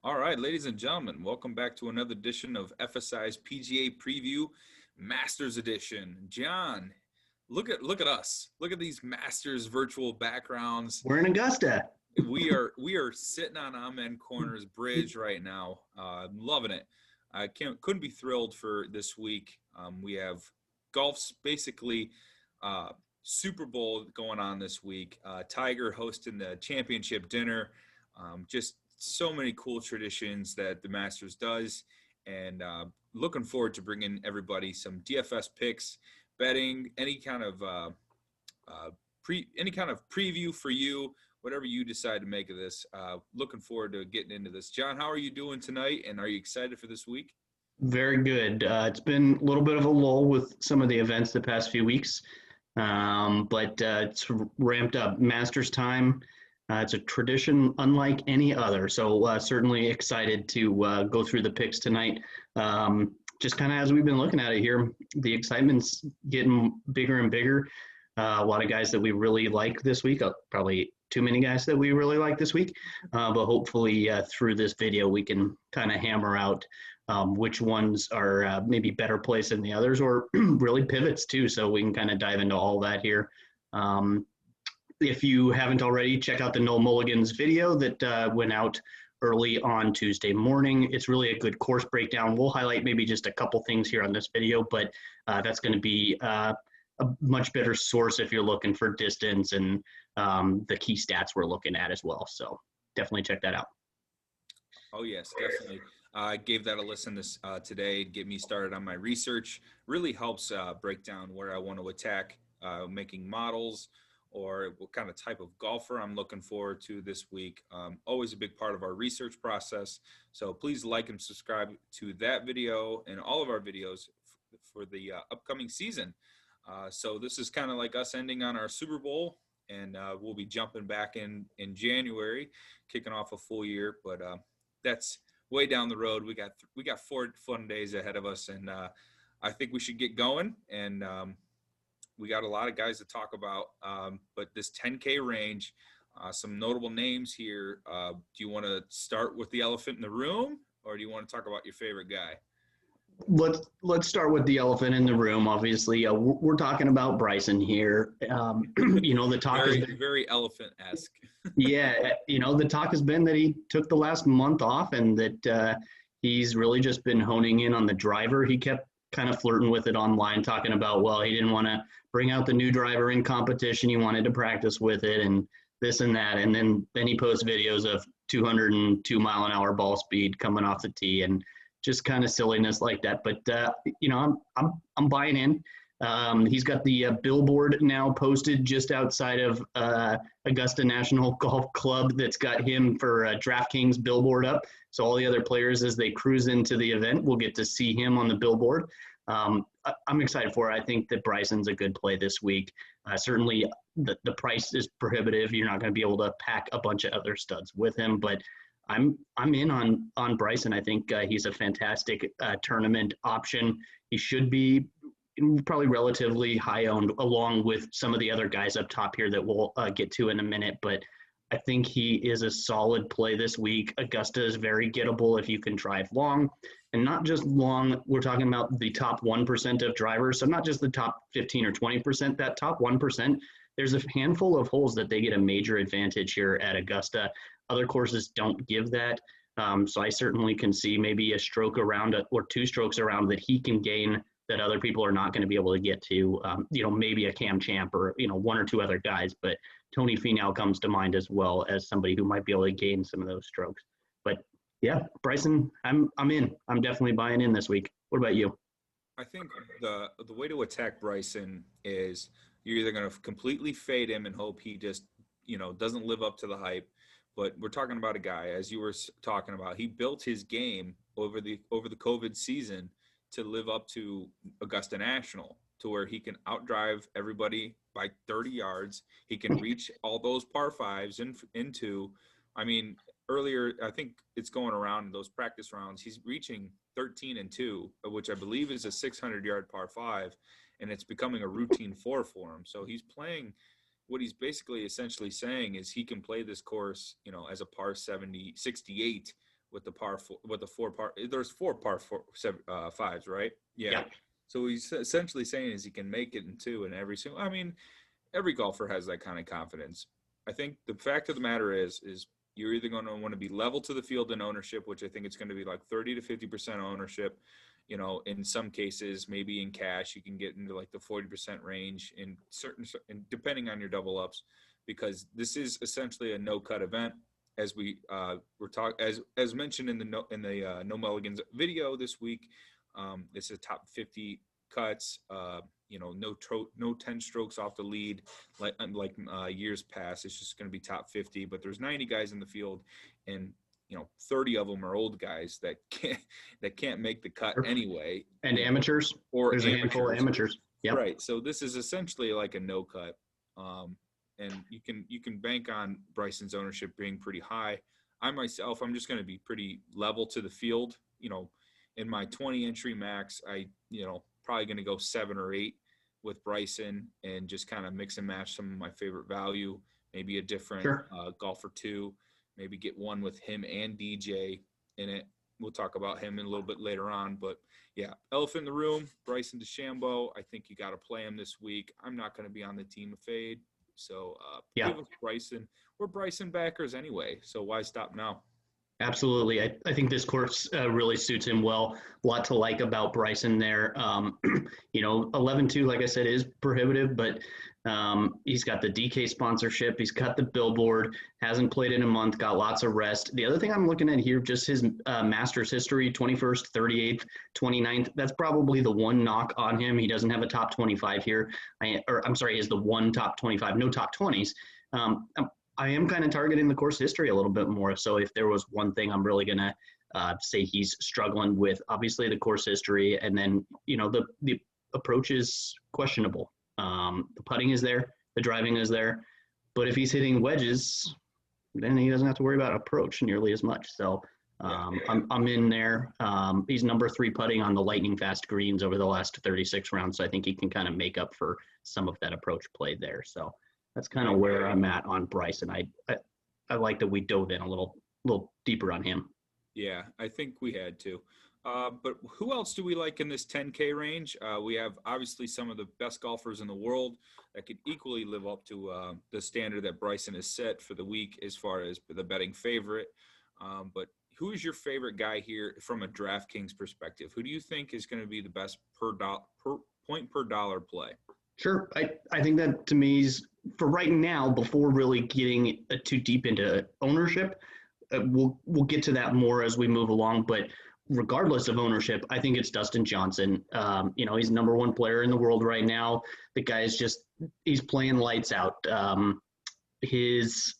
All right, ladies and gentlemen, welcome back to another edition of FSI's PGA Preview Masters Edition. John, look at us. Look at these Masters virtual backgrounds. We're in Augusta. We are sitting on Amen Corners Bridge right now. Loving it. I couldn't be thrilled for this week. We have golf's basically Super Bowl going on this week. Tiger hosting the championship dinner. Just so many cool traditions that the Masters does, and looking forward to bringing everybody some DFS picks, betting, any kind of preview for you, whatever you decide to make of this. Looking forward to getting into this. John, how are you doing tonight, and are you excited for this week? Very good. It's been a little bit of a lull with some of the events the past few weeks, but it's ramped up. Masters time. It's a tradition unlike any other. So certainly excited to go through the picks tonight. Just kind of as we've been looking at it here, the excitement's getting bigger and bigger. A lot of guys that we really like this week, probably too many guys that we really like this week. But hopefully through this video, we can kind of hammer out which ones are maybe better plays than the others, or really pivots too. So we can kind of dive into all that here. If you haven't already, check out the No Mulligans video that went out early on Tuesday morning. It's really a good course breakdown. We'll highlight maybe just a couple things here on this video, but that's going to be a much better source if you're looking for distance and the key stats we're looking at as well. So definitely check that out. Oh, yes, definitely. I gave that a listen this today, get me started on my research. Really helps break down where I want to attack, making models, or what kind of type of golfer I'm looking forward to this week. Always a big part of our research process. So please like and subscribe to that video and all of our videos for the upcoming season. So this is kind of like us ending on our Super Bowl, and we'll be jumping back in January, kicking off a full year. But that's way down the road. We got 4 fun days ahead of us, and I think we should get going. And we got a lot of guys to talk about, but this 10K range, some notable names here. Do you want to start with the elephant in the room, or do you want to talk about your favorite guy? Let's start with the elephant in the room. Obviously, we're talking about Bryson here. The talk very, has been very elephant-esque. Yeah, the talk has been that he took the last month off, and that he's really just been honing in on the driver. He kept kind of flirting with it online, talking about, well, he didn't want to bring out the new driver in competition. He wanted to practice with it and this and that. And then he posts videos of 202 mile an hour ball speed coming off the tee and just kind of silliness like that. But, I'm buying in. He's got the billboard now posted just outside of Augusta National Golf Club that's got him for Draftkings billboard up. So all the other players, as they cruise into the event, will get to see him on the billboard. I'm excited for it. I think that Bryson's a good play this week. Certainly the price is prohibitive. You're not going to be able to pack a bunch of other studs with him, but I'm in on Bryson. I think he's a fantastic tournament option. He should be probably relatively high owned, along with some of the other guys up top here that we'll get to in a minute. But I think he is a solid play this week. Augusta is very gettable if you can drive long, and not just long. We're talking about the top 1% of drivers. So not just the top 15 or 20%, that top 1%, there's a handful of holes that they get a major advantage here at Augusta. Other courses don't give that. So I certainly can see maybe a stroke around or 2 strokes around that he can gain that other people are not going to be able to get to. Maybe a Cam Champ or, 1 or 2 other guys, but Tony Finau comes to mind as well as somebody who might be able to gain some of those strokes. But yeah, Bryson, I'm in. I'm definitely buying in this week. What about you? I think the way to attack Bryson is you're either going to completely fade him and hope he just, doesn't live up to the hype. But we're talking about a guy, as you were talking about, he built his game over the COVID season to live up to Augusta National, to where he can outdrive everybody by 30 yards. He can reach all those par fives into, earlier, I think it's going around in those practice rounds, he's reaching 13-2, which I believe is a 600-yard par 5, and it's becoming a routine 4 for him. So he's playing, what he's basically essentially saying is he can play this course, as a par 68 with the with the four par. There's four fives, right? Yeah. So he's essentially saying is he can make it in two, and I mean, every golfer has that kind of confidence. I think the fact of the matter is you're either going to want to be level to the field in ownership, which I think it's going to be like 30 to 50% ownership. You know, in some cases, maybe in cash, you can get into like the 40% range in certain, and depending on your double ups, because this is essentially a no cut event. As we were talking, as mentioned in the No Mulligans video this week, it's a top 50 cuts. You know, no 10 strokes off the lead like years past. It's just going to be top 50. But there's 90 guys in the field, and 30 of them are old guys that can't make the cut anyway. And amateurs. Or there's a handful of amateurs. Yep. Right. So this is essentially like a no cut. And you can bank on Bryson's ownership being pretty high. I'm just going to be pretty level to the field. In my 20 entry max, probably going to go 7 or 8 with Bryson and just kind of mix and match some of my favorite value, maybe a different golfer too, maybe get one with him and DJ in it. We'll talk about him in a little bit later on, but yeah, elephant in the room, Bryson DeChambeau. I think you got to play him this week. I'm not going to be on the team of fade. So give us Bryson. We're Bryson backers anyway, so why stop now? Absolutely. I think this course really suits him well. A lot to like about Bryson there. 11-2, like I said, is prohibitive, but he's got the DK sponsorship. He's got the billboard, hasn't played in a month, got lots of rest. The other thing I'm looking at here, just his Masters history, 21st, 38th, 29th. That's probably the one knock on him. He doesn't have a top 25 here. He has the one top 25, no top 20s. I am kind of targeting the course history a little bit more. So if there was one thing I'm really going to say he's struggling with, obviously the course history, and then, the approach is questionable. The putting is there, the driving is there, but if he's hitting wedges, then he doesn't have to worry about approach nearly as much. So I'm in there. He's number 3 putting on the lightning fast greens over the last 36 rounds. So I think he can kind of make up for some of that approach play there. So that's kind of where I'm at on Bryson. I like that we dove in a little deeper on him. Yeah, I think we had to. But who else do we like in this 10K range? We have obviously some of the best golfers in the world that could equally live up to the standard that Bryson has set for the week as far as the betting favorite. But who is your favorite guy here from a DraftKings perspective? Who do you think is going to be the best per point per dollar play? Sure. I think that to me is, for right now, before really getting too deep into ownership, we'll get to that more as we move along. But regardless of ownership, I think it's Dustin Johnson. He's number 1 player in the world right now. The guy is he's playing lights out. His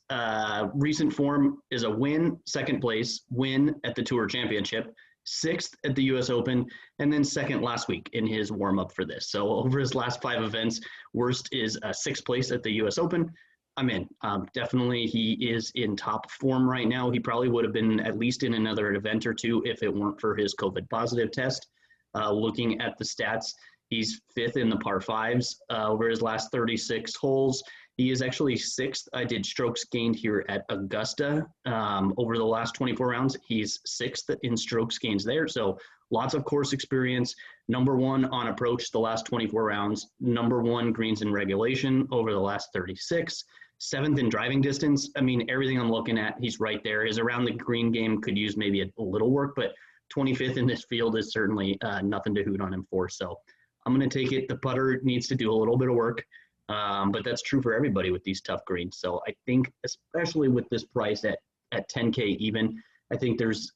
recent form is a win, second place, win at the Tour Championship, 6th at the U.S. Open, and then 2nd last week in his warm-up for this. So over his last 5 events, worst is 6th place at the U.S. Open. I'm in. Definitely he is in top form right now. He probably would have been at least in another event or two if it weren't for his COVID positive test. Looking at the stats, he's 5th in the par 5s over his last 36 holes. He is actually 6th. I did strokes gained here at Augusta over the last 24 rounds. He's 6th in strokes gains there. So lots of course experience. Number 1 on approach the last 24 rounds. Number 1 greens in regulation over the last 36. 7th in driving distance. I mean, everything I'm looking at, he's right there. His around the green game could use maybe a little work, but 25th in this field is certainly nothing to hoot on him for. So I'm going to take it. The putter needs to do a little bit of work. But that's true for everybody with these tough greens. So I think, especially with this price at 10K even, I think there's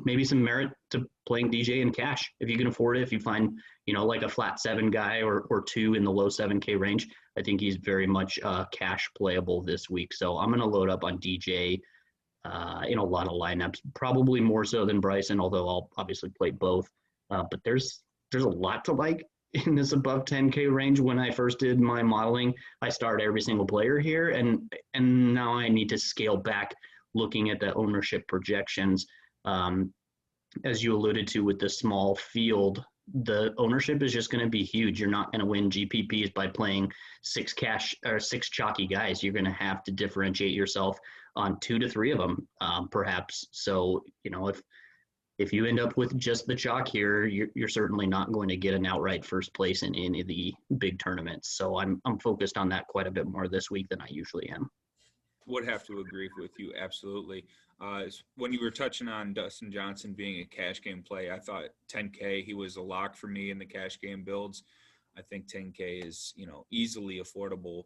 maybe some merit to playing DJ in cash if you can afford it. If you find, like a flat 7 guy or 2 in the low 7K range, I think he's very much cash playable this week. So I'm going to load up on DJ in a lot of lineups, probably more so than Bryson, although I'll obviously play both. But there's a lot to like in this above 10K range. When I first did my modeling, I started every single player here, and now I need to scale back looking at the ownership projections. As you alluded to with the small field, the ownership is just going to be huge. You're not going to win GPPs by playing 6 chalky guys. You're going to have to differentiate yourself on 2 to 3 of them, perhaps. So, if you end up with just the chalk here, you're certainly not going to get an outright first place in any of the big tournaments. So I'm focused on that quite a bit more this week than I usually am. Would have to agree with you, absolutely. When you were touching on Dustin Johnson being a cash game play, I thought 10K, he was a lock for me in the cash game builds. I think 10K is, easily affordable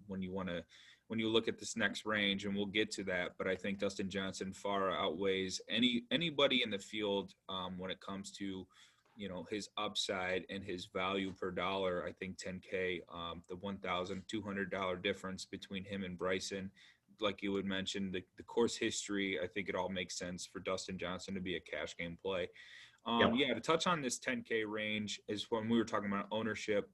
when you look at this next range, and we'll get to that. But I think Dustin Johnson far outweighs anybody in the field when it comes to, his upside and his value per dollar. I think 10K, the $1,200 difference between him and Bryson, like you would mention, the course history, I think it all makes sense for Dustin Johnson to be a cash game play. Yep. Yeah, to touch on this 10K range is when we were talking about ownership.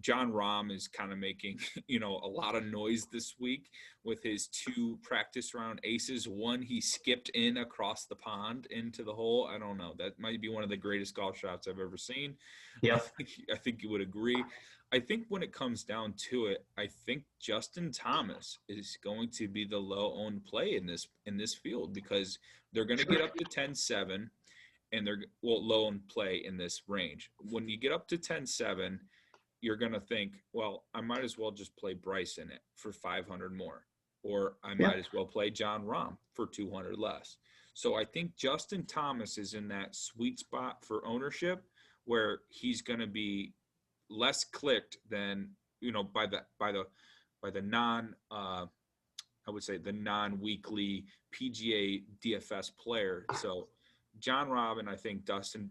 John Rahm is kind of making, a lot of noise this week with his 2 practice round aces. One, he skipped in across the pond into the hole. I don't know. That might be one of the greatest golf shots I've ever seen. Yeah. I think you would agree. I think when it comes down to it, I think Justin Thomas is going to be the low-owned play in this field, because they're going to get up to 10-7, and they're low-owned play in this range. When you get up to 10-7, you're going to think, well, I might as well just play Bryson for 500 more, or I might as well play John Rahm for 200 less. So I think Justin Thomas is in that sweet spot for ownership where he's going to be less clicked than, by the I would say the non-weekly PGA DFS player. So John Rahm, and I think Dustin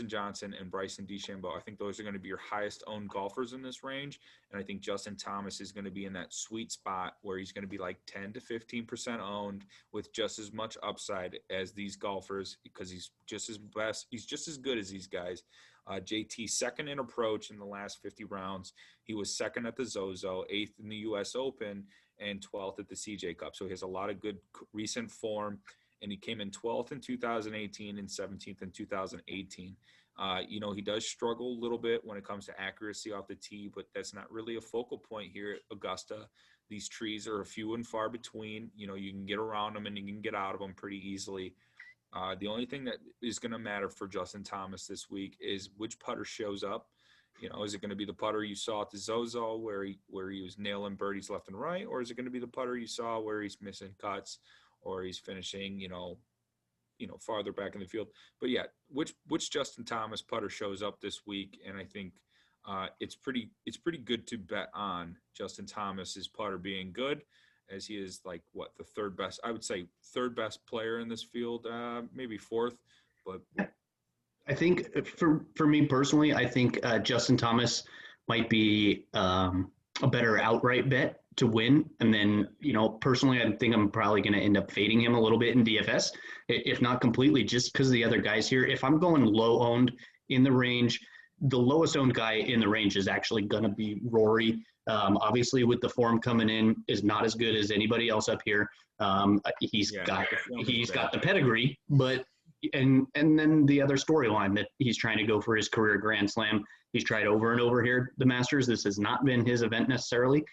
Johnson and Bryson DeChambeau, I think those are going to be your highest owned golfers in this range. And I think Justin Thomas is going to be in that sweet spot where he's going to be like 10 to 15% owned with just as much upside as these golfers, because he's just as good as these guys. JT, second in approach in the last 50 rounds. He was second at the Zozo, 8th in the U.S. Open, and 12th at the CJ Cup. So he has a lot of good recent form. And he came in 12th in 2018 and 17th in 2018. He does struggle a little bit when it comes to accuracy off the tee, but that's not really a focal point here at Augusta. These trees are few and far between. You can get around them and you can get out of them pretty easily. The only thing that is going to matter for Justin Thomas this week is which putter shows up. Is it going to be the putter you saw at the Zozo where he was nailing birdies left and right, or is it going to be the putter you saw where he's missing cuts, or he's finishing, farther back in the field? But yeah, which Justin Thomas putter shows up this week? And I think it's pretty good to bet on Justin Thomas's putter being good, as he is the third best, I would say third best player in this field, maybe fourth, but I think for me personally, I think Justin Thomas might be a better outright bet to win. And then, personally, I think I'm probably going to end up fading him a little bit in DFS, if not completely, just because of the other guys here. If I'm going low owned in the range, the lowest owned guy in the range is actually going to be Rory. Obviously, with the form coming in, is not as good as anybody else up here. He's got the pedigree, but and then the other storyline that he's trying to go for his career Grand Slam. He's tried over and over here, the Masters. This has not been his event necessarily.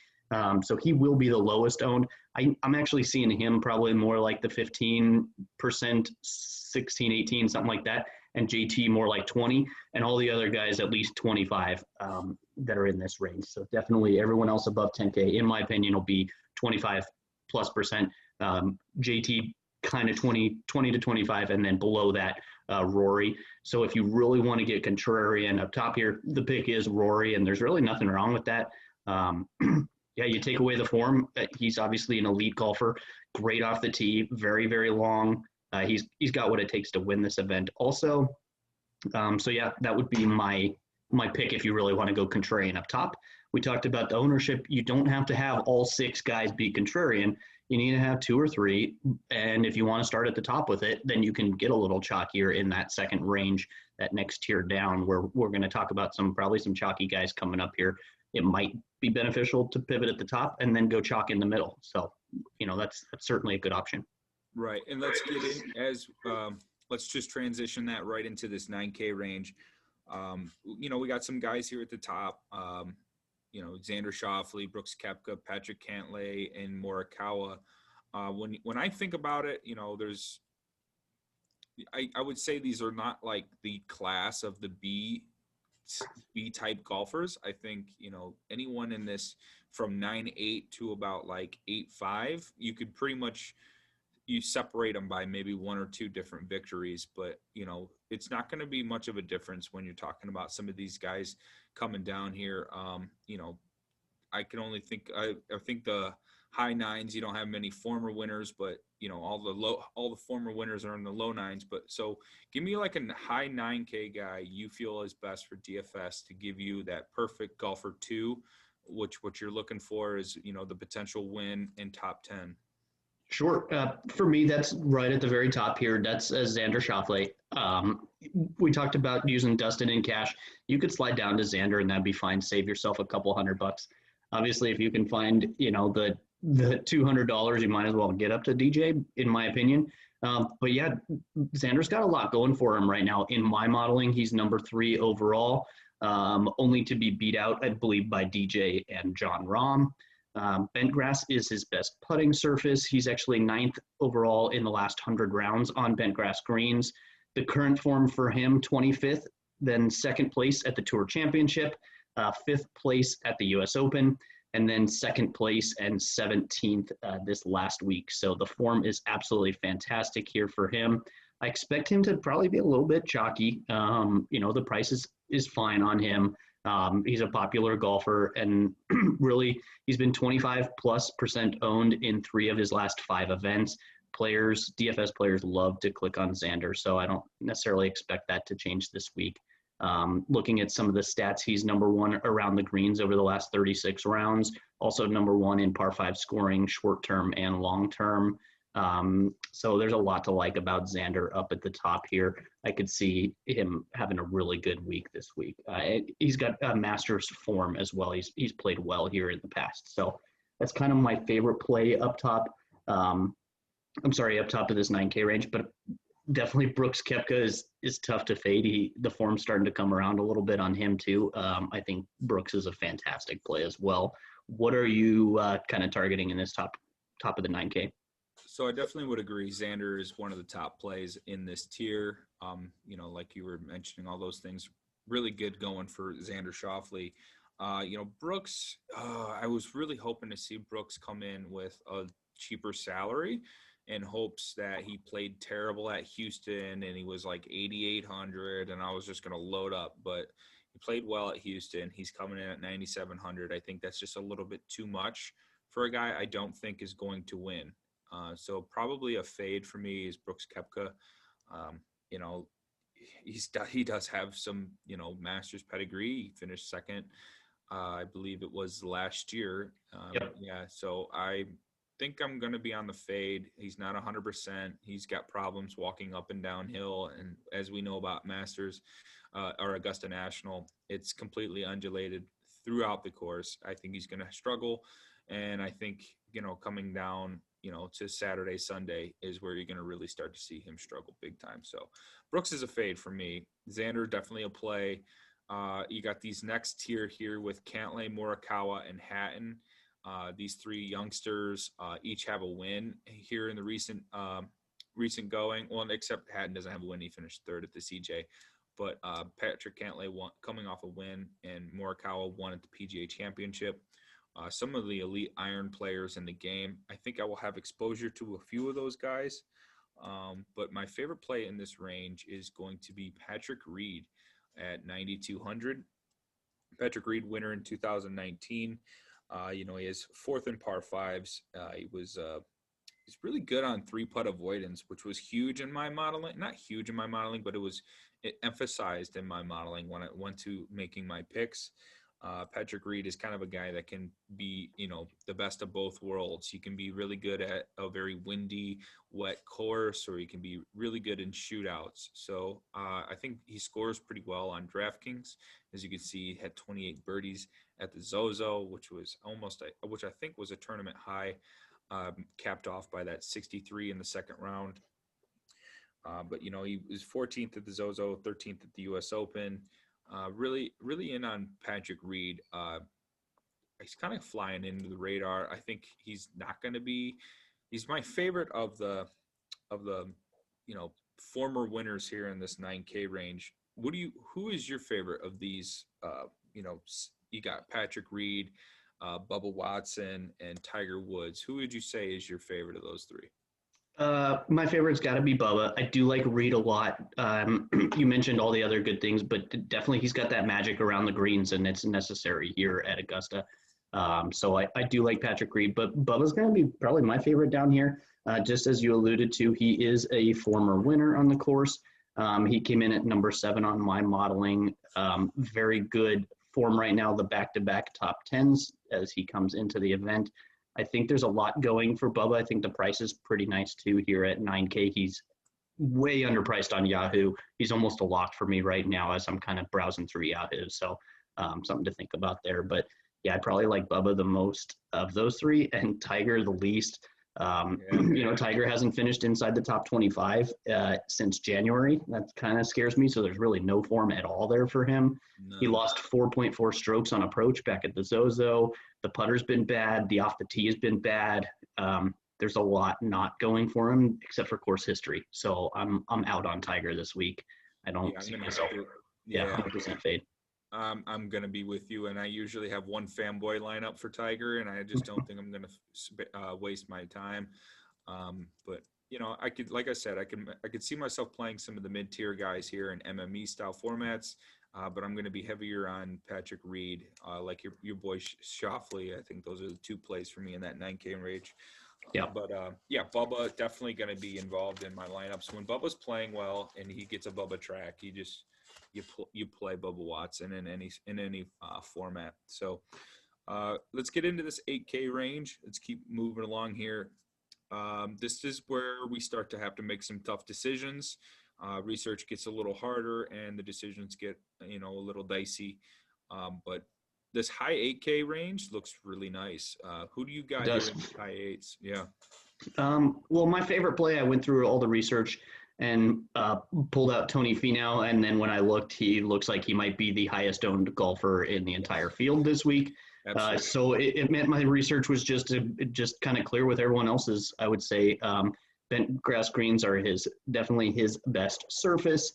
So he will be the lowest owned. I'm actually seeing him probably more like the 15%, 16, 18, something like that. And JT more like 20, and all the other guys at least 25 that are in this range. So definitely everyone else above 10K, in my opinion, will be 25+%. JT kind of 20 to 25, and then below that, Rory. So if you really want to get contrarian up top here, the pick is Rory, and there's really nothing wrong with that. Yeah, you take away the form. He's obviously an elite golfer, great off the tee, very, very long. He's got what it takes to win this event also. So yeah, that would be my pick if you really want to go contrarian up top. We talked about the ownership. You don't have to have all 6 guys be contrarian. You need to have 2 or 3. And if you want to start at the top with it, then you can get a little chalkier in that second range, that next tier down, where we're going to talk about probably some chalky guys coming up here. It might be beneficial to pivot at the top and then go chalk in the middle. So, that's certainly a good option. Right. And let's get in let's just transition that right into this 9K range. We got some guys here at the top. Xander Schauffele, Brooks Koepka, Patrick Cantlay, and Morikawa. When I think about it, I would say these are not like the class of the B type golfers. I think anyone in this from 9-8 to about like 8-5, you could pretty much you separate them by maybe one or two different victories, but it's not going to be much of a difference when you're talking about some of these guys coming down here. I can only think I think the high nines. You don't have many former winners, but all the former winners are in the low nines. But so give me like a high 9K guy you feel is best for DFS to give you that perfect golfer two, which what you're looking for is the potential win in top 10. Sure. For me, that's right at the very top here. That's Xander Schauffele. We talked about using Dustin in cash. You could slide down to Xander, and that'd be fine. Save yourself a couple $100. Obviously, if you can find the $200, you might as well get up to DJ, in my opinion. But yeah, Xander's got a lot going for him right now. In my modeling, he's number 3 overall, only to be beat out, I believe, by DJ and John Rahm. Bent grass is his best putting surface. He's actually 9th overall in the last 100 rounds on bent grass greens. The current form for him, 25th, then 2nd place at the Tour Championship, 5th place at the US Open, and then 2nd place and 17th this last week. So the form is absolutely fantastic here for him. I expect him to probably be a little bit chalky. The price is fine on him. He's a popular golfer, and really he's been 25+% owned in 3 of his last 5 events. DFS players love to click on Xander, so I don't necessarily expect that to change this week. Looking at some of the stats, he's number 1 around the greens over the last 36 rounds, also number 1 in par 5 scoring, short-term and long-term. So there's a lot to like about Xander up at the top here. I could see him having a really good week this week. He's got a Masters form as well. He's played well here in the past. So that's kind of my favorite play up top. Up top of this 9K range, but definitely Brooks Koepka is tough to fade. The form's starting to come around a little bit on him too. I think Brooks is a fantastic play as well. What are you kind of targeting in this top of the 9K? So I definitely would agree. Xander is one of the top plays in this tier. Like you were mentioning, all those things really good going for Xander Schauffele. Brooks, I was really hoping to see Brooks come in with a cheaper salary in hopes that he played terrible at Houston and he was like 8,800 and I was just going to load up. But he played well at Houston. He's coming in at 9,700. I think that's just a little bit too much for a guy I don't think is going to win. So probably a fade for me is Brooks Koepka. He does have some, Masters pedigree. He finished 2nd. I believe it was last year. Yep. Yeah. So I think I'm going to be on the fade. He's not 100%. He's got problems walking up and downhill. And as we know about Masters or Augusta National, it's completely undulated throughout the course. I think he's going to struggle. And I think, coming down, to Saturday, Sunday is where you're going to really start to see him struggle big time. So Brooks is a fade for me. Xander, definitely a play. You got these next tier here with Cantlay, Morikawa, and Hatton. These 3 youngsters each have a win here in the recent going. Well, except Hatton doesn't have a win. He finished 3rd at the CJ. But Patrick Cantlay coming off a win, and Morikawa won at the PGA Championship. Some of the elite iron players in the game. I think I will have exposure to a few of those guys. But my favorite play in this range is going to be Patrick Reed at 9,200. Patrick Reed, winner in 2019. He is 4th in par 5s. He's really good on 3-putt avoidance, which was huge in my modeling. Not huge in my modeling, but it emphasized in my modeling when I went to making my picks. Patrick Reed is kind of a guy that can be, the best of both worlds. He can be really good at a very windy, wet course, or he can be really good in shootouts. So I think he scores pretty well on Draftkings. As you can see, he had 28 birdies at the Zozo, which I think was a tournament high, capped off by that 63 in the 2nd round. But he was 14th at the Zozo, 13th at the US Open. Really in on Patrick Reed. he's kind of flying into the radar. I think he's not going to be. He's my favorite of the you know former winners here in this 9K range. Who is your favorite of these? You got Patrick Reed, Bubba Watson, and Tiger Woods. Who would you say is your favorite of those three? My favorite's got to be Bubba. I do like Reed a lot. You mentioned all the other good things, but definitely he's got that magic around the greens, and it's necessary here at Augusta. So I do like Patrick Reed, but Bubba's going to be probably my favorite down here. Just as you alluded to, he is a former winner on the course. He came in at number 7 on my modeling. Very good form right now, the back-to-back top tens as he comes into the event. I think there's a lot going for Bubba. I think the price is pretty nice too here at 9K. He's way underpriced on Yahoo. He's almost a lock for me right now as I'm kind of browsing through Yahoo. So something to think about there. But yeah, I probably like Bubba the most of those three and Tiger the least. Tiger hasn't finished inside the top 25 since January. That kind of scares me. So there's really no form at all there for him. No. He lost 4.4 strokes on approach back at the Zozo. The putter's been bad. The off the tee has been bad. There's a lot not going for him except for course history. So I'm out on Tiger this week. I don't see myself. 100% fade. I'm going to be with you, and I usually have one fanboy lineup for Tiger, and I just don't think I'm going to waste my time. But I could, like I said, I could see myself playing some of the mid-tier guys here in MME style formats, but I'm going to be heavier on Patrick Reed, like your boy Schauffele. I think those are the two plays for me in that 9K range. Yeah. But Bubba definitely going to be involved in my lineups. When Bubba's playing well and he gets a Bubba track, you play Bubba Watson in any format. So let's get into this 8K range. Let's keep moving along here. This is where we start to have to make some tough decisions. Research gets a little harder and the decisions get a little dicey. But this high 8K range looks really nice. Who do you got here in the high 8s? Yeah. Well, my favorite play, I went through all the research and pulled out Tony Finau. And then when I looked, he looks like he might be the highest owned golfer in the entire field this week. So it meant my research was just kind of clear with everyone else's. I would say bent grass greens are definitely his best surface.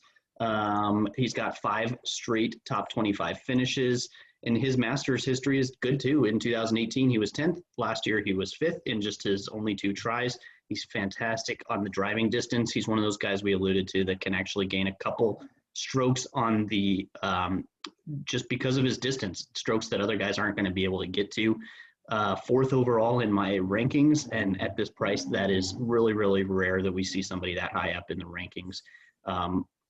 He's got 5 straight top 25 finishes. And his Masters history is good too. In 2018, he was 10th. Last year, he was 5th in just his only 2 tries. He's fantastic on the driving distance. He's one of those guys we alluded to that can actually gain a couple strokes on the just because of his distance, strokes that other guys aren't going to be able to get to. 4th overall in my rankings, and at this price, that is really, really rare that we see somebody that high up in the rankings.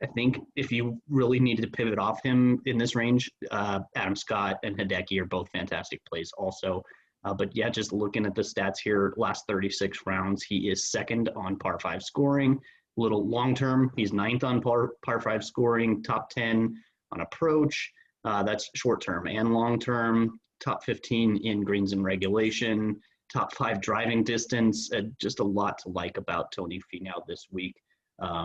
I think if you really needed to pivot off him in this range, Adam Scott and Hideki are both fantastic plays also. But yeah, just looking at the stats here, last 36 rounds, he is 2nd on par 5 scoring. Little long-term, he's 9th on par 5 scoring, top 10 on approach. That's short-term and long-term, top 15 in greens and regulation, top 5 driving distance. Just a lot to like about Tony Finau this week.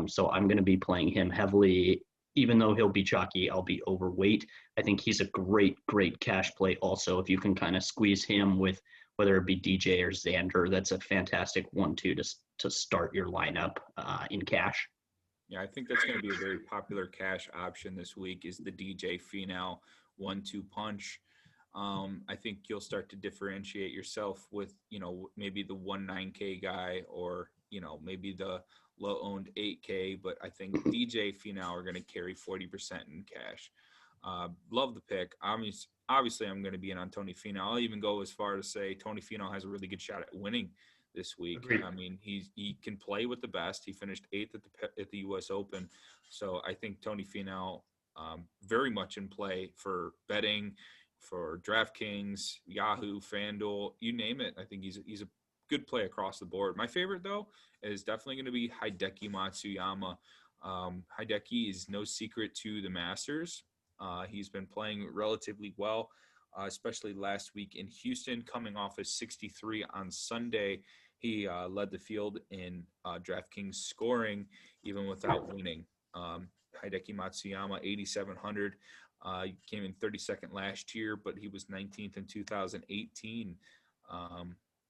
So I'm going to be playing him heavily. Even though he'll be chalky, I'll be overweight. I think he's a great, great cash play also. If you can kind of squeeze him with whether it be DJ or Xander, that's a fantastic 1-2 to start your lineup in cash. Yeah, I think that's going to be a very popular cash option this week is the DJ Finau 1-2 punch. I think you'll start to differentiate yourself with, maybe the 9K guy or, maybe the low-owned 8K, but I think DJ Finau are going to carry 40% in cash. Love the pick. Obviously, I'm going to be in on Tony Finau. I'll even go as far to say Tony Finau has a really good shot at winning this week. Agreed. I mean, he can play with the best. He finished 8th at the U.S. Open, so I think Tony Finau very much in play for betting, for Draftkings, Yahoo, Fanduel, you name it. I think he's a good play across the board. My favorite, though, is definitely going to be Hideki Matsuyama. Hideki is no secret to the Masters. He's been playing relatively well, especially last week in Houston, coming off a 63 on Sunday. He led the field in DraftKings scoring, even without winning. Hideki Matsuyama, 8,700. He came in 32nd last year, but he was 19th in 2018.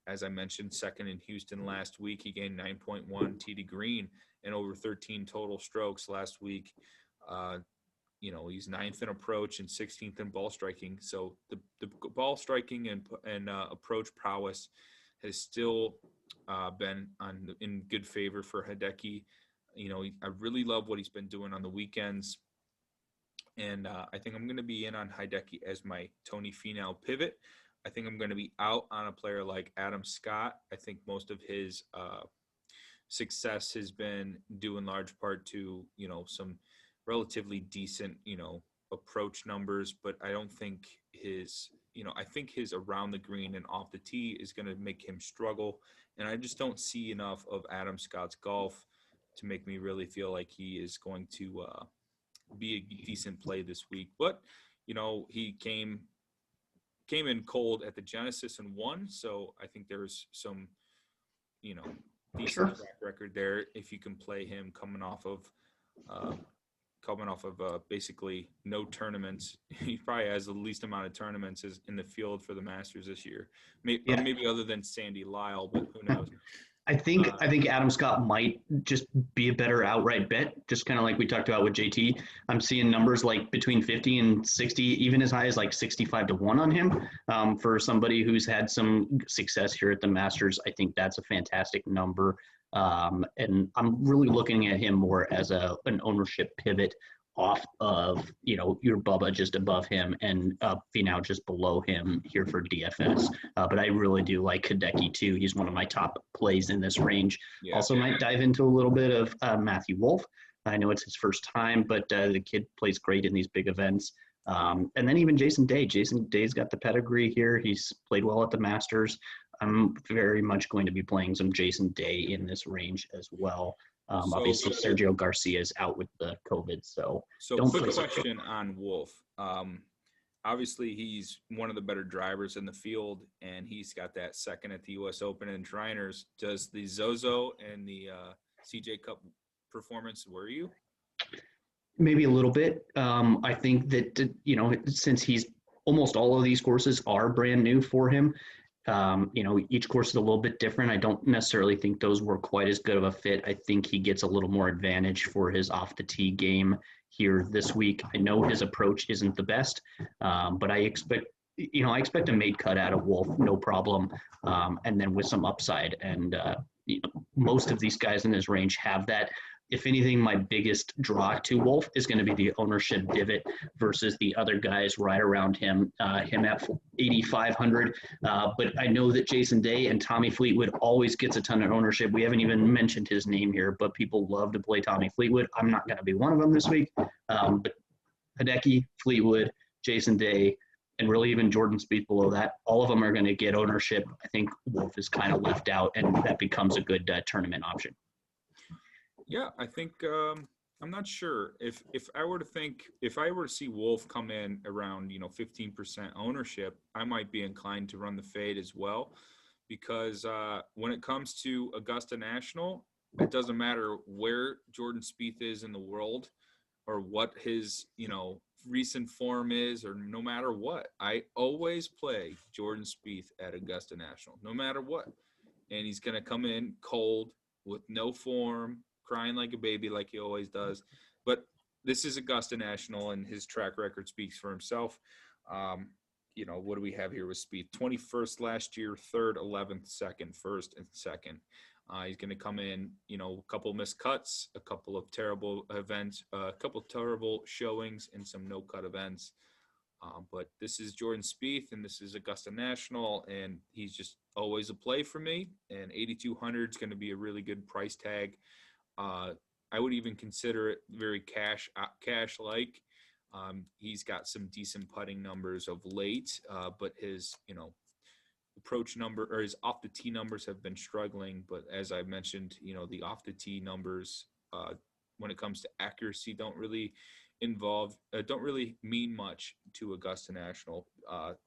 As I mentioned, second in Houston last week. He gained 9.1 tee to green and over 13 total strokes last week. He's ninth in approach and 16th in ball striking. So the ball striking and approach prowess has still been in good favor for Hideki. I really love what he's been doing on the weekends. And I think I'm going to be in on Hideki as my Tony Finau pivot. I think I'm going to be out on a player like Adam Scott. I think most of his success has been due in large part to, some relatively decent, approach numbers, but I don't think I think his around the green and off the tee is going to make him struggle. And I just don't see enough of Adam Scott's golf to make me really feel like he is going to be a decent play this week. But, he came in cold at the Genesis and won. So I think there's some, decent track record there if you can play him coming off of basically no tournaments. He probably has the least amount of tournaments in the field for the Masters this year. Maybe other than Sandy Lyle, but who knows? I think Adam Scott might just be a better outright bet, just kind of like we talked about with JT. I'm seeing numbers like between 50 and 60, even as high as like 65 to 1 on him. For somebody who's had some success here at the Masters, I think that's a fantastic number. And I'm really looking at him more as an ownership pivot off of, your Bubba just above him and Finau just below him here for DFS. But I really do like Hideki too. He's one of my top plays in this range. Yeah. Also might dive into a little bit of Matthew Wolff. I know it's his first time, but the kid plays great in these big events. And then even Jason Day. Jason Day's got the pedigree here. He's played well at the Masters. I'm very much going to be playing some Jason Day in this range as well. Obviously, Sergio Garcia is out with the COVID, so quick question on Wolff. Obviously, he's one of the better drivers in the field, and he's got that second at the U.S. Open and Shriners. Does the Zozo and the CJ Cup performance worry you? Maybe a little bit. I think that, since he's almost all of these courses are brand new for him, each course is a little bit different. I don't necessarily think those were quite as good of a fit. I think he gets a little more advantage for his off the tee game here this week. I know his approach isn't the best, but I expect a made cut out of Wolff, no problem. And then with some upside, and most of these guys in his range have that. If anything, my biggest draw to Wolff is going to be the ownership divot versus the other guys right around him, him at 8,500. But I know that Jason Day and Tommy Fleetwood always gets a ton of ownership. We haven't even mentioned his name here, but people love to play Tommy Fleetwood. I'm not going to be one of them this week. But Hideki, Fleetwood, Jason Day, and really even Jordan Spieth below that, all of them are going to get ownership. I think Wolff is kind of left out, and that becomes a good tournament option. Yeah, I think I'm not sure if I were to see Wolff come in around 15% ownership, I might be inclined to run the fade as well, because when it comes to Augusta National, it doesn't matter where Jordan Spieth is in the world or what his recent form is, or no matter what, I always play Jordan Spieth at Augusta National, no matter what, and he's going to come in cold with no form, crying like a baby like he always does. But this is Augusta National, and his track record speaks for himself. What do we have here with Spieth? 21st last year, 3rd, 11th, 2nd, 1st, and 2nd. He's going to come in, a couple missed cuts, a couple of terrible events, a couple of terrible showings, and some no-cut events. But this is Jordan Spieth, and this is Augusta National, and he's just always a play for me. And 8,200 is going to be a really good price tag. I would even consider it very cash-like. He's got some decent putting numbers of late, but his, approach number or his off the tee numbers have been struggling. But as I mentioned, the off the tee numbers, when it comes to accuracy, don't really mean much to Augusta National.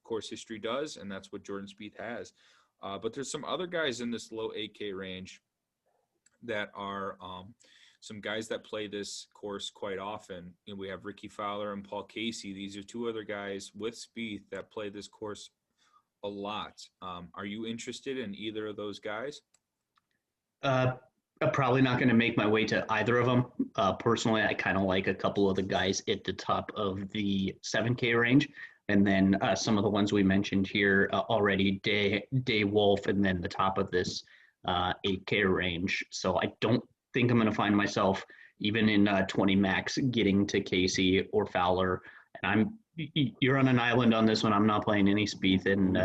Course history does, and that's what Jordan Spieth has. But there's some other guys in this low 8K range that are some guys that play this course quite often. And we have Ricky Fowler and Paul Casey. These are two other guys with Spieth that play this course a lot. Are you interested in either of those guys? Uh, I'm probably not going to make my way to either of them. Personally, I kind of like a couple of the guys at the top of the 7K range. And then some of the ones we mentioned here already, Day Wolf, and then the top of this 8K range. So I don't think I'm going to find myself even in 20 max getting to Casey or Fowler. And you're on an island on this one. I'm not playing any Spieth. And,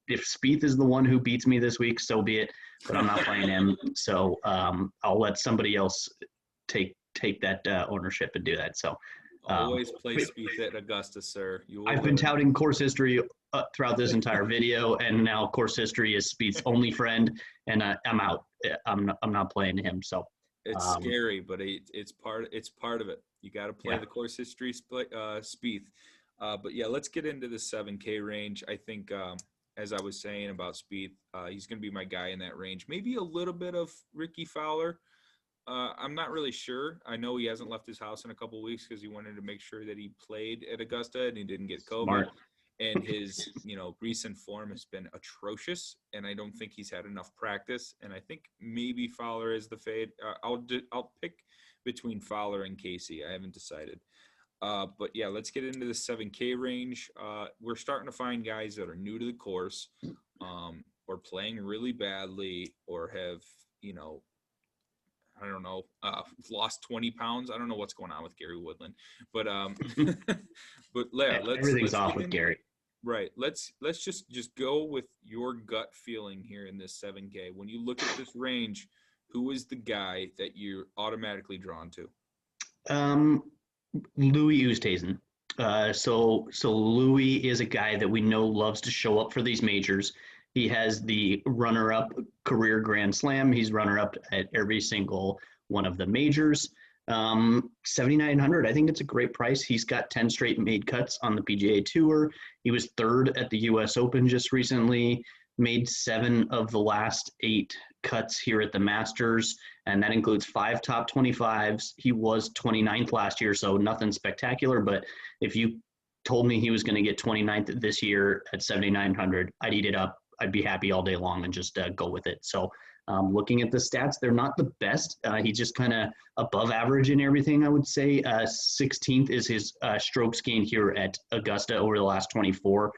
if Spieth is the one who beats me this week, so be it. But I'm not playing him. So I'll let somebody else take that ownership and do that. So Always play Spieth at Augusta, sir. I've been touting course history throughout this entire video, and now course history is Spieth's only friend, and I'm out. I'm not playing him. So it's scary, but it's part of it. You got to play the course history Spieth. But yeah, let's get into the 7K range. I think, as I was saying about Spieth, he's going to be my guy in that range. Maybe a little bit of Ricky Fowler. I'm not really sure. I know he hasn't left his house in a couple of weeks because he wanted to make sure that he played at Augusta and he didn't get COVID. Smart. And his, recent form has been atrocious, and I don't think he's had enough practice. And I think maybe Fowler is the fade. I'll pick between Fowler and Casey. I haven't decided. But yeah, let's get into the 7K range. We're starting to find guys that are new to the course, or playing really badly, or have, I don't know, lost 20 pounds. I don't know what's going on with Gary Woodland, but everything's off with Gary. Right. Let's just go with your gut feeling here in this 7K. When you look at this range, who is the guy that you're automatically drawn to? Louis Oosthuizen. So Louis is a guy that we know loves to show up for these majors. He has the runner-up career Grand Slam. He's runner-up at every single one of the majors. 7,900. I think it's a great price. He's got 10 straight made cuts on the PGA Tour. He was third at the U.S. Open just recently. Made 7 of the last 8 cuts here at the Masters, and that includes 5 top 25s. He was 29th last year, so nothing spectacular. But if you told me he was going to get 29th this year at 7,900, I'd eat it up. I'd be happy all day long and just go with it. So looking at the stats, they're not the best. He's just kind of above average in everything, I would say. 16th is his strokes gain here at Augusta over the last 24,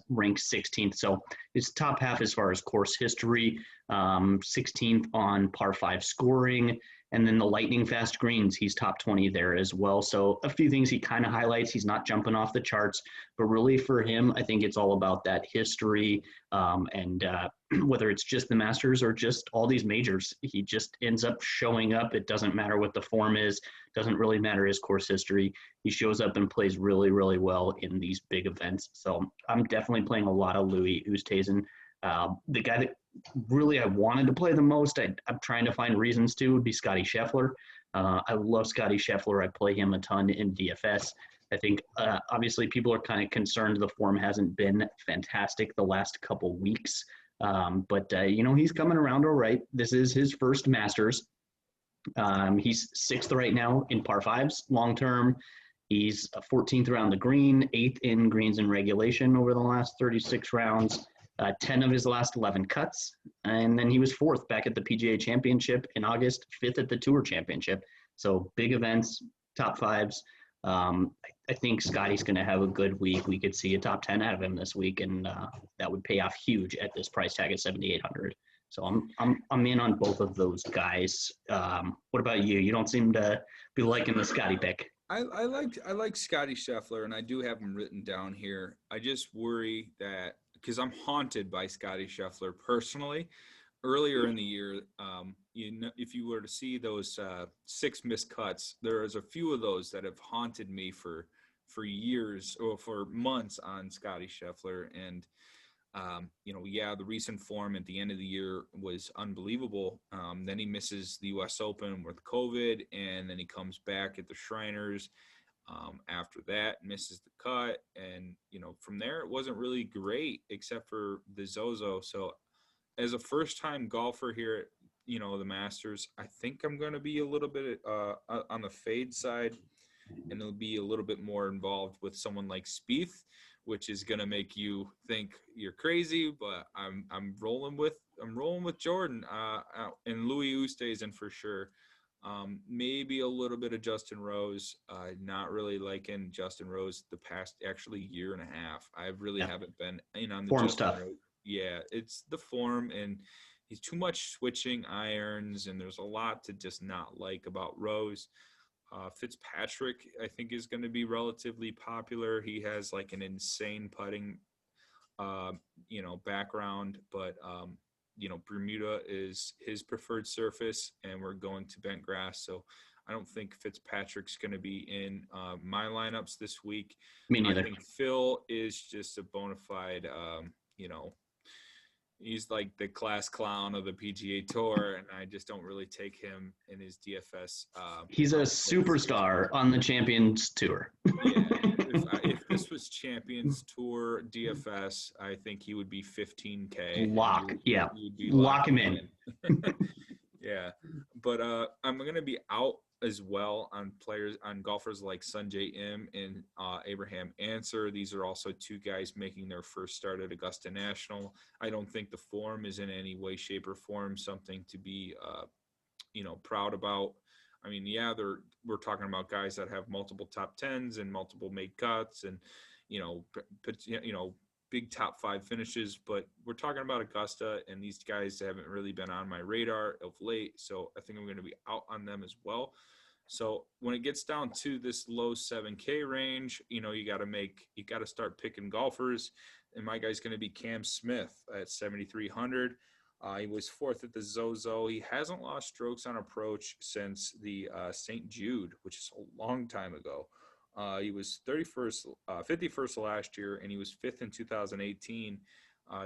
ranked 16th. So his top half as far as course history, 16th on par 5 scoring. And then the lightning fast greens, he's top 20 there as well. So a few things he kind of highlights. He's not jumping off the charts, but really for him, I think it's all about that history. And whether it's just the Masters or just all these majors, he just ends up showing up. It doesn't matter what the form is. Doesn't really matter his course history. He shows up and plays really, really well in these big events. So I'm definitely playing a lot of Louis Oosthuizen. The guy that really I wanted to play the most, I'm trying to find reasons to, would be Scotty Scheffler. I love Scotty Scheffler. I play him a ton in DFS. I think obviously people are kind of concerned the form hasn't been fantastic the last couple weeks. But he's coming around all right. This is his first Masters. He's 6th right now in par 5s long term. He's 14th around the green, 8th in greens in regulation over the last 36 rounds. 10 of his last 11 cuts. And then he was 4th back at the PGA Championship in August, 5th at the Tour Championship. So big events, top 5s. I think Scotty's going to have a good week. We could see a top 10 out of him this week, and that would pay off huge at this price tag at 7,800. So I'm in on both of those guys. What about you? You don't seem to be liking the Scotty pick. I like Scotty Scheffler, and I do have him written down here. I just worry that because I'm haunted by Scotty Scheffler personally. Earlier in the year, if you were to see those 6 missed cuts, there is a few of those that have haunted me for years or for months on Scotty Scheffler. And the recent form at the end of the year was unbelievable. Then he misses the U.S. Open with COVID, and then he comes back at the Shriners. After that, misses the cut, and from there it wasn't really great except for the Zozo. So as a first-time golfer here the Masters. I think I'm going to be a little bit on the fade side, and it'll be a little bit more involved with someone like Spieth, which is going to make you think you're crazy. But I'm rolling with Jordan, and Louis Oosthuizen for sure. Maybe a little bit of Justin Rose. Not really liking Justin Rose the past actually year and a half. I really haven't been in on the form Justin stuff. Rose. Yeah, it's the form, and he's too much switching irons, and there's a lot to just not like about Rose. Fitzpatrick, I think, is going to be relatively popular. He has like an insane putting, background, but Bermuda is his preferred surface, and we're going to bent grass. So I don't think Fitzpatrick's going to be in my lineups this week. Me neither. I think Phil is just a bona fide, he's like the class clown of the PGA Tour, and I just don't really take him in his DFS. He's a superstar on the Champions Tour. Yeah, if this was Champions Tour DFS, I think he would be 15K. Lock him in. Yeah, but I'm gonna be out as well on golfers like Sungjae Im and Abraham Answer. These are also two guys making their first start at Augusta National. I don't think the form is in any way, shape, or form something to be proud about. I mean, yeah, we're talking about guys that have multiple top tens and multiple made cuts, and big top 5 finishes. But we're talking about Augusta, and these guys haven't really been on my radar of late. So I think I'm going to be out on them as well. So when it gets down to this low 7K range, you got to start picking golfers. And my guy's going to be Cam Smith at 7,300. He was 4th at the Zozo. He hasn't lost strokes on approach since the St. Jude, which is a long time ago. He was 51st last year, and he was 5th in 2018,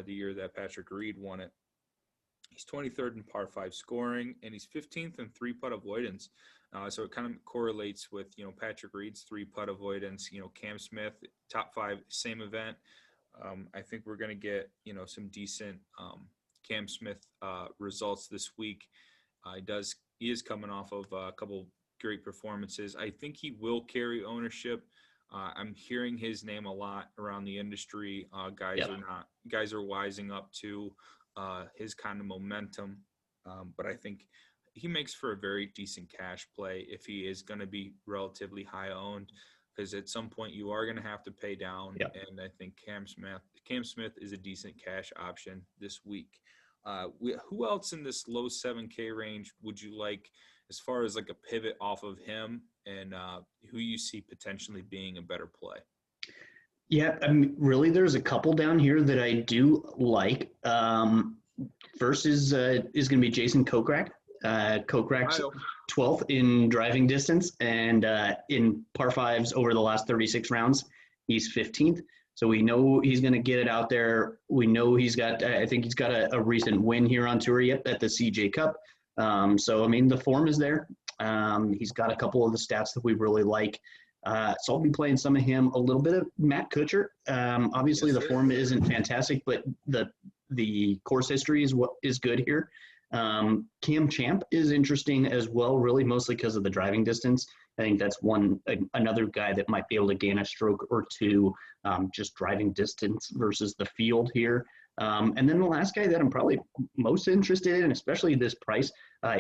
the year that Patrick Reed won it. He's 23rd in par 5 scoring, and he's 15th in 3-putt avoidance. So it kind of correlates with, Patrick Reed's 3-putt avoidance. Cam Smith, top 5, same event. I think we're going to get, some decent Cam Smith results this week. He is coming off of a couple great performances. I think he will carry ownership. I'm hearing his name a lot around the industry. Guys are wising up to his kind of momentum. But I think he makes for a very decent cash play if he is going to be relatively high owned, because at some point you are going to have to pay down. Yep. And I think Cam Smith is a decent cash option this week. Who else in this low 7K range would you like as far as like a pivot off of him, and who you see potentially being a better play? Yeah, I mean, really, there's a couple down here that I do like. First is going to be Jason Kokrak. Kokrak's 12th in driving distance, and in par 5s over the last 36 rounds, he's 15th. So we know he's going to get it out there. We know I think he's got a recent win here on tour yet at the CJ Cup. So, I mean, the form is there. He's got a couple of the stats that we really like. So I'll be playing some of him, a little bit of Matt Kuchar. Obviously, the form isn't fantastic, but the course history is good here. Cam Champ is interesting as well, really mostly because of the driving distance. I think that's another guy that might be able to gain a stroke or two, just driving distance versus the field here. And then the last guy that I'm probably most interested in, especially this price,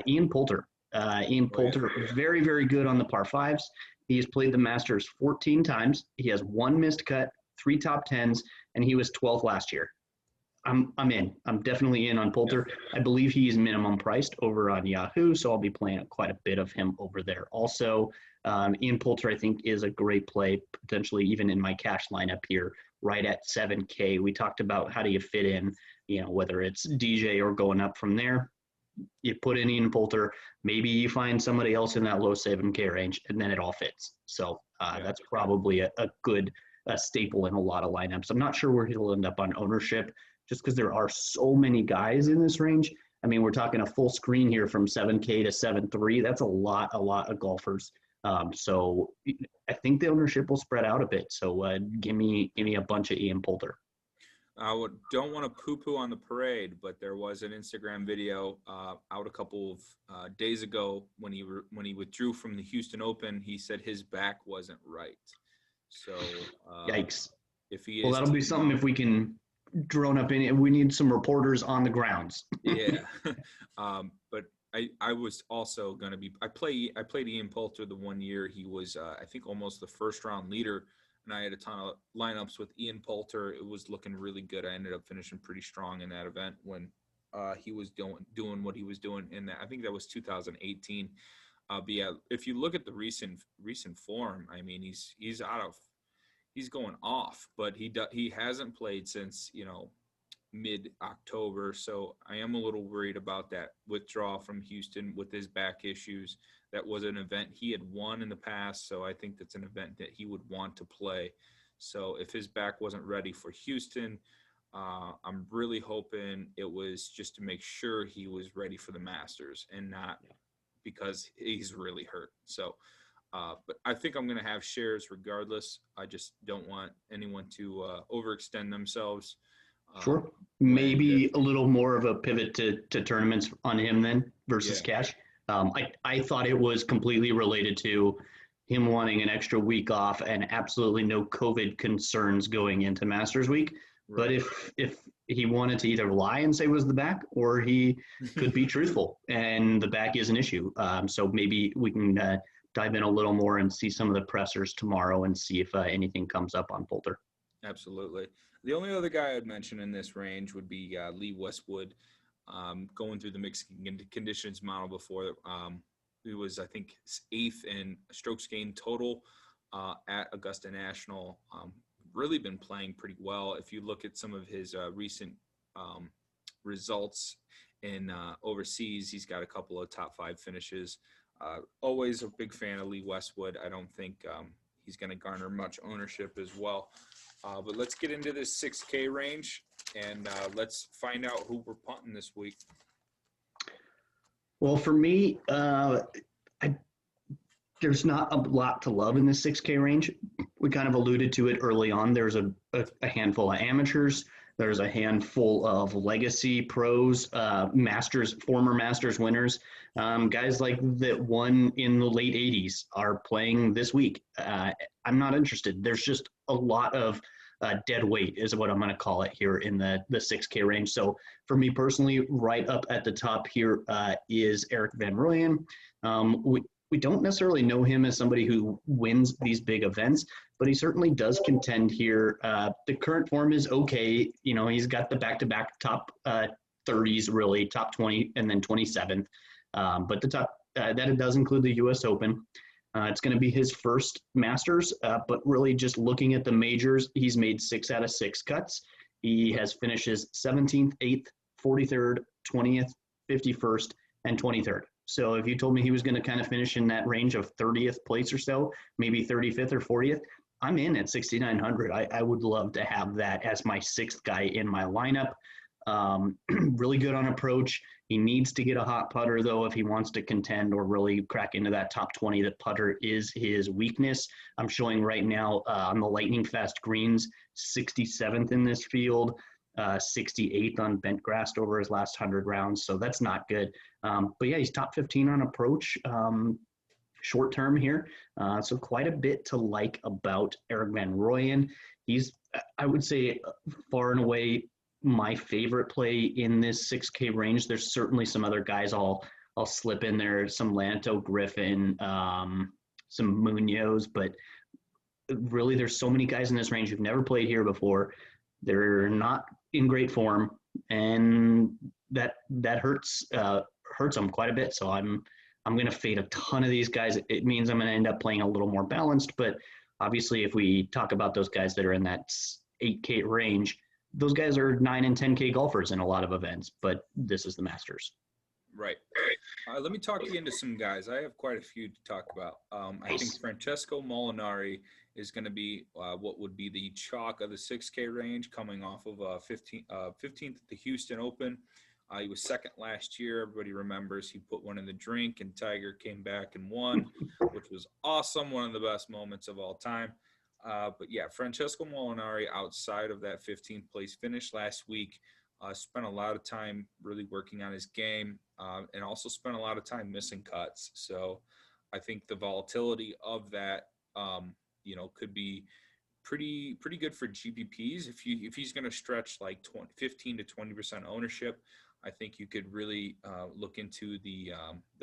Ian Poulter. Ian Poulter, very, very good on the par 5s. He has played the Masters 14 times. He has 1 missed cut, 3 top 10s, and he was 12th last year. I'm in. I'm definitely in on Poulter. I believe he's minimum priced over on Yahoo, so I'll be playing quite a bit of him over there. Also, Ian Poulter, I think, is a great play, potentially even in my cash lineup here, right at 7K. We talked about how do you fit in, whether it's DJ or going up from there. You put in Ian Poulter, maybe you find somebody else in that low 7K range, and then it all fits. So that's probably a good staple in a lot of lineups. I'm not sure where he'll end up on ownership, just because there are so many guys in this range. I mean, we're talking a full screen here from 7K to 7.3. That's a lot of golfers. So I think the ownership will spread out a bit. So give me a bunch of Ian Poulter. don't want to poo-poo on the parade, but there was an Instagram video out a couple of days ago when he withdrew from the Houston Open. He said his back wasn't right. So Yikes. if he Well, is that'll be teeing something off, if we can drone up in it. We need some reporters on the grounds. yeah. But I was also going to be. I played Ian Poulter the 1 year. He was I think almost the first round leader, and I had a ton of lineups with Ian Poulter. It was looking really good. I ended up finishing pretty strong in that event when he was doing what he was doing in that. I think that was 2018. But yeah, if you look at the recent form, I mean, he's going off, but he hasn't played since mid October. So I am a little worried about that withdrawal from Houston with his back issues. That was an event he had won in the past, so I think that's an event that he would want to play. So if his back wasn't ready for Houston, I'm really hoping it was just to make sure he was ready for the Masters and not because he's really hurt. So, but I think I'm going to have shares regardless. I just don't want anyone to overextend themselves. Sure. When Maybe a little more of a pivot to tournaments on him then versus Yeah, cash. I thought it was completely related to him wanting an extra week off and absolutely no COVID concerns going into Masters Week. But right. if he wanted to either lie and say it was the back, or he could be truthful and the back is an issue. So maybe we can dive in a little more and see some of the pressers tomorrow and see if anything comes up on Poulter. Absolutely. The only other guy I'd mention in this range would be Lee Westwood. Going through the mixed conditions model before, he was, I think, eighth in strokes gained total at Augusta National. Really been playing pretty well. If you look at some of his recent results in overseas, he's got a couple of top 5 finishes. Always a big fan of Lee Westwood. I don't think he's going to garner much ownership as well. But let's get into this 6K range and let's find out who we're punting this week. Well, for me, there's not a lot to love in the 6K range. We kind of alluded to it early on. There's a handful of amateurs. There's a handful of legacy pros, masters, former masters winners. Guys like that won in the late 80s are playing this week. I'm not interested. There's just a lot of dead weight is what I'm going to call it here in the 6K range. So for me personally, right up at the top here is Erik van Rooyen. We don't necessarily know him as somebody who wins these big events, but he certainly does contend here. The current form is okay. He's got the back-to-back top 30s, really, top 20, and then 27th. But the top that it does include the U.S. Open. It's going to be his first Masters, but really just looking at the majors, he's made 6 out of 6 cuts. He has finishes 17th, 8th, 43rd, 20th, 51st, and 23rd. So if you told me he was going to kind of finish in that range of 30th place or so, maybe 35th or 40th, I'm in at 6,900. I would love to have that as my 6th guy in my lineup. Really good on approach. He needs to get a hot putter, though, if he wants to contend or really crack into that top 20. The putter is his weakness. I'm showing right now on the lightning fast greens, 67th in this field. 68th on bent grass over his last 100 rounds. So that's not good. But yeah, he's top 15 on approach short term here. So quite a bit to like about Erik van Rooyen. He's, I would say, far and away my favorite play in this 6K range. There's certainly some other guys I'll slip in there, some Lanto Griffin, some Munoz, but really there's so many guys in this range who've never played here before. They're not in great form, and that hurts them quite a bit. So I'm going to fade a ton of these guys. It means I'm going to end up playing a little more balanced. But obviously, if we talk about those guys that are in that 8K range, those guys are 9 and 10K golfers in a lot of events. But this is the Masters. Right. Let me talk you into some guys. I have quite a few to talk about. I think Francesco Molinari is going to be what would be the chalk of the 6K range, coming off of 15th at the Houston Open. He was second last year. Everybody remembers he put one in the drink and Tiger came back and won, which was awesome. One of the best moments of all time. But yeah, Francesco Molinari, outside of that 15th place finish last week, spent a lot of time really working on his game, and also spent a lot of time missing cuts. So I think the volatility of that, could be pretty good for GPPs. If he's going to stretch like 15 to 20% ownership, I think you could really look into the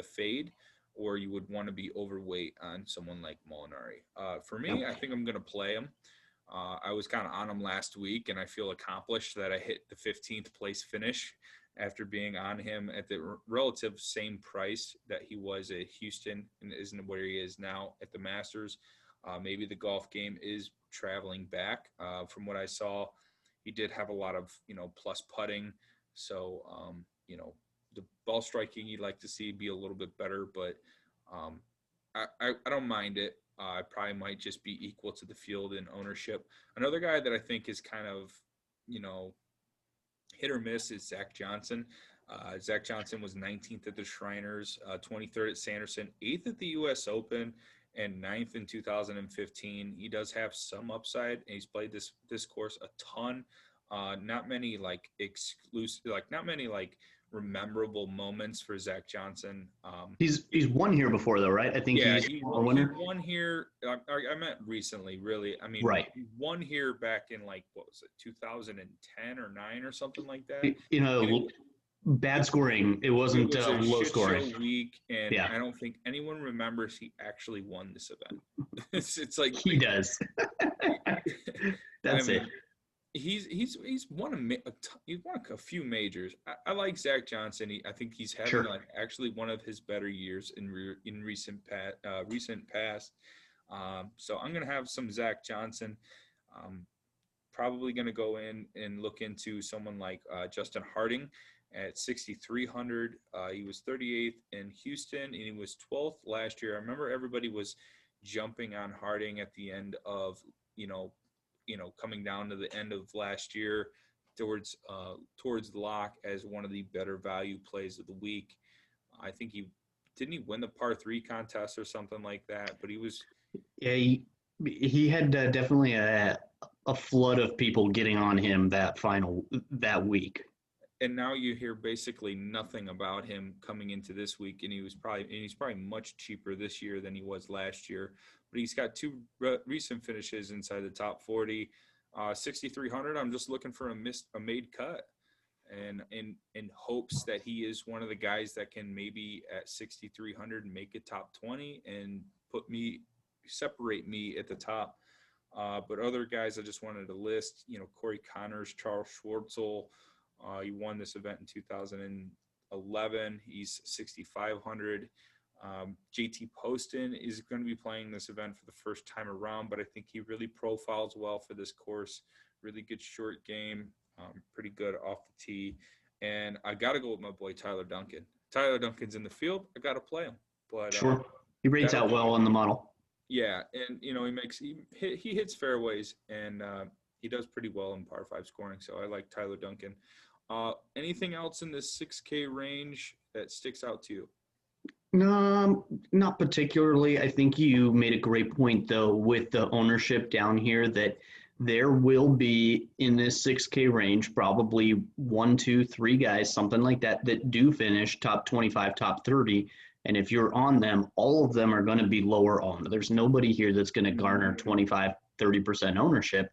fade, or you would want to be overweight on someone like Molinari. For me, I think I'm going to play him. I was kind of on him last week, and I feel accomplished that I hit the 15th place finish after being on him at the relative same price that he was at Houston and isn't where he is now at the Masters. Maybe the golf game is traveling back. From what I saw, he did have a lot of plus putting. So the ball striking you'd like to see be a little bit better, but I don't mind it. I probably might just be equal to the field in ownership. Another guy that I think is kind of hit or miss is Zach Johnson. Zach Johnson was 19th at the Shriners, 23rd at Sanderson, 8th at the U.S. Open, and 9th in 2015. He does have some upside, and he's played this course a ton. Not many memorable moments for Zach Johnson. He's won here before, though, right? I think he won here. I meant recently, really. I mean, right. He won here back in what was it, 2010 or 9 or something like that. Bad scoring. It wasn't a low shit scoring show week, and I don't think anyone remembers he actually won this event. it's like he does. That's it. He's won a few majors. I like Zach Johnson. I think he's having actually one of his better years in recent past. So I'm gonna have some Zach Johnson. Probably gonna go in and look into someone like Justin Harding at 6,300. He was 38th in Houston, and he was 12th last year. I remember everybody was jumping on Harding at the end of coming down to the end of last year towards the lock as one of the better value plays of the week. I think he win the par 3 contest or something like that, but he was. Yeah, he had definitely a flood of people getting on him that week. And now you hear basically nothing about him coming into this week, and he's probably much cheaper this year than he was last year. But he's got 2 recent finishes inside the top 40, 6,300. I'm just looking for a made cut, and in hopes that he is one of the guys that can maybe at 6,300 make it top 20 and separate me at the top. But other guys I just wanted to list, Corey Connors, Charles Schwartzel. He won this event in 2011. He's 6,500. JT Poston is going to be playing this event for the first time around, but I think he really profiles well for this course. Really good short game, pretty good off the tee. And I got to go with my boy Tyler Duncan. Tyler Duncan's in the field. I got to play him. But sure, he rates out well on the model. Yeah, and he hits fairways, and he does pretty well in par 5 scoring. So I like Tyler Duncan. Anything else in this 6K range that sticks out to you? No, not particularly. I think you made a great point, though, with the ownership down here, that there will be in this 6K range probably 1, 2, 3 guys, something like that do finish top 25, top 30. And if you're on them, all of them are going to be lower owned. There's nobody here that's going to garner 25, 30% ownership.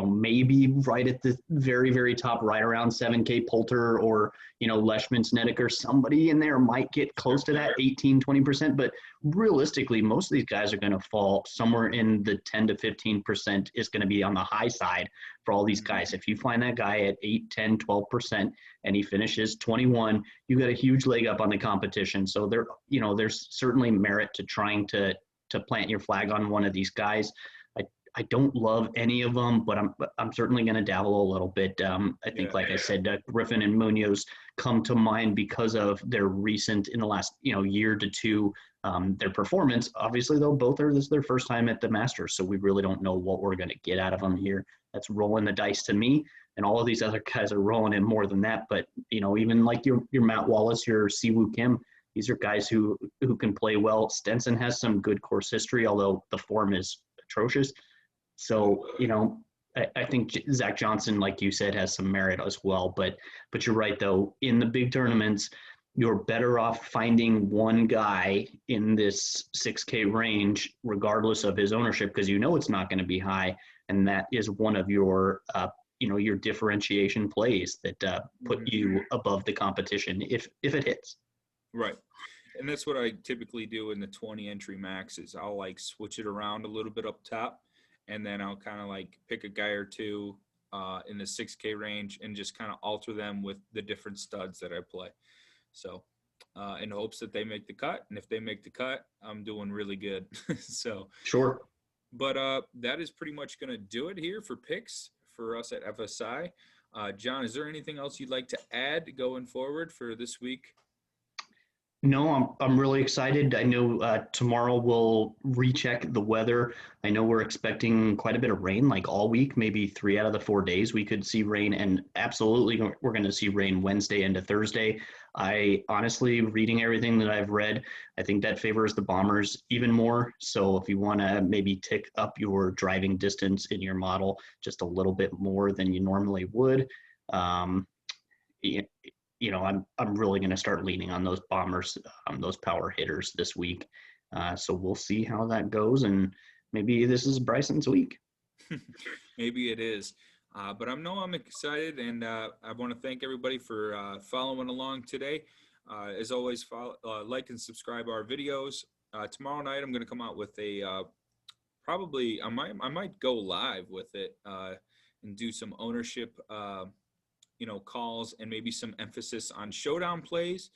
Maybe right at the very, very top, right around 7K Poulter or, Leishman, Snedeker, somebody in there might get close to that 18, 20%. But realistically, most of these guys are going to fall somewhere in the 10 to 15% is going to be on the high side for all these guys. If you find that guy at 8, 10, 12% and he finishes 21, you got a huge leg up on the competition. So there's certainly merit to trying to plant your flag on one of these guys. I don't love any of them, but I'm certainly going to dabble a little bit. I think, like I said, Griffin and Munoz come to mind because of their recent, in the last year to two, their performance. Obviously, though, both this is their first time at the Masters, so we really don't know what we're going to get out of them here. That's rolling the dice to me, and all of these other guys are rolling in more than that. But even like your Matt Wallace, your Siwoo Kim, these are guys who can play well. Stenson has some good course history, although the form is atrocious. So, I think Zach Johnson, like you said, has some merit as well. But you're right, though. In the big tournaments, you're better off finding one guy in this 6K range, regardless of his ownership, because it's not going to be high, and that is one of your your differentiation plays that put Mhm. you above the competition if it hits. Right. And that's what I typically do in the 20 entry maxes. I'll like switch it around a little bit up top, and then I'll kind of like pick a guy or two in the 6K range and just kind of alter them with the different studs that I play. So, in hopes that they make the cut. And if they make the cut, I'm doing really good. So, Sure. but that is pretty much going to do it here for picks for us at FSI. John, is there anything else you'd like to add going forward for this week? No, I'm really excited. I know tomorrow we'll recheck the weather. I know we're expecting quite a bit of rain, like all week, maybe 3 out of the 4 days we could see rain, and absolutely we're going to see rain Wednesday into Thursday. I honestly, reading everything that I've read, I think that favors the Bombers even more. So if you want to maybe tick up your driving distance in your model just a little bit more than you normally would, um, I'm really going to start leaning on those bombers, those power hitters this week. So we'll see how that goes, and maybe this is Bryson's week. Maybe it is. But I'm excited, and I want to thank everybody for following along today. As always, follow, like and subscribe our videos. Tomorrow night, I'm going to come out with a probably I might go live with it and do some ownership calls and maybe some emphasis on showdown plays.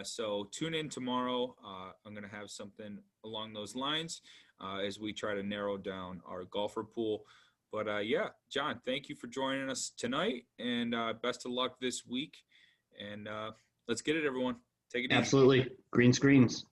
So tune in tomorrow. I'm going to have something along those lines as we try to narrow down our golfer pool. But yeah, John, thank you for joining us tonight, and best of luck this week. And let's get it, everyone. Take it easy. Absolutely. Green screens.